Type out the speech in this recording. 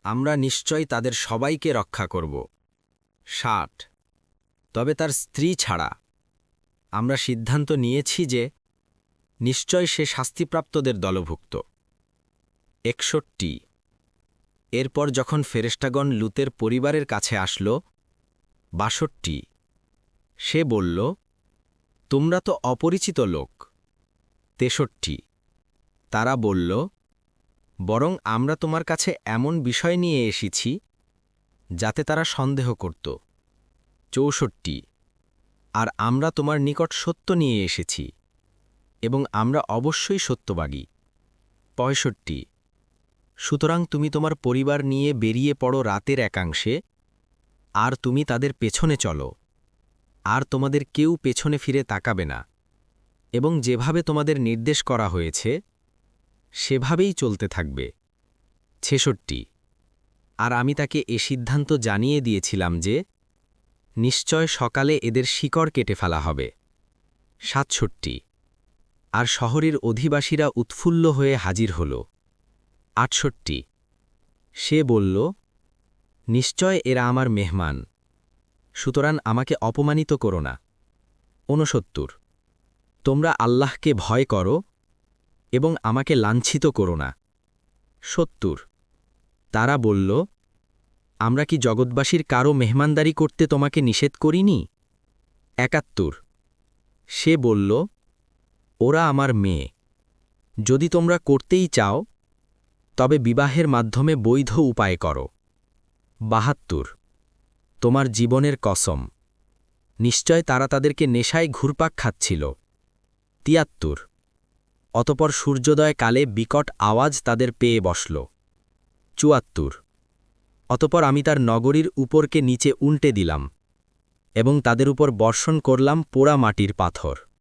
আমরা নিশ্চয় তাদের সবাইকে রক্ষা করব। 60 তবে তার স্ত্রী ছাড়া আমরা সিদ্ধান্ত নিয়েছি যে নিশ্চয় সে শাস্তিপ্রাপ্তদের দলভুক্ত। 61 এরপর যখন ফেরেশতাগণ লুতের পরিবারের কাছে আসল, 62 সে বলল, তোমরা তো অপরিচিত লোক। 63 তারা বলল, বরং আমরা তোমার কাছে এমন বিষয় নিয়ে এসেছি যাতে তারা সন্দেহ করত। 64 আর আমরা তোমার নিকট সত্য নিয়ে এসেছি এবং আমরা অবশ্যই সত্যবাদী। 65 সুতরাং তুমি তোমার পরিবার নিয়ে বেরিয়ে পড়ো রাতের একাংশে, আর তুমি তাদের পেছনে চলো, আর তোমাদের কেউ পেছনে ফিরে তাকাবে না, এবং যেভাবে তোমাদের নির্দেশ করা হয়েছে সেভাবেই চলতে থাকবে। 66 আর আমি তাকে এ সিদ্ধান্ত জানিয়ে দিয়েছিলাম যে নিশ্চয় সকালে এদের শিকড় কেটে ফেলা হবে। 67 আর শহরের অধিবাসীরা উৎফুল্ল হয়ে হাজির হল। 68 সে বলল, নিশ্চয় এরা আমার মেহমান, সুতরাং আমাকে অপমানিত করো না। 69 তোমরা আল্লাহকে ভয় করো এবং আমাকে লাঞ্ছিত করো না। 70 তারা বলল, আমরা কি জগৎবাসীর কারো মেহমানদারি করতে তোমাকে নিষেধ করিনি? 71 সে বলল, ওরা আমার মেয়ে, যদি তোমরা করতেই চাও তবে বিবাহের মাধ্যমে বৈধ উপায় করো। 72 তোমার জীবনের কসম, নিশ্চয় তারা তাদেরকে নেশায় ঘুরপাক খাচ্ছিল। 73 অতপর সূর্যোদয় কালে বিকট আওয়াজ তাদের পেয়ে বসল। 74 অতপর আমি তার নগরীর উপরকে নিচে উল্টে দিলাম এবং তাদের উপর বর্ষণ করলাম পোড়া মাটির পাথর।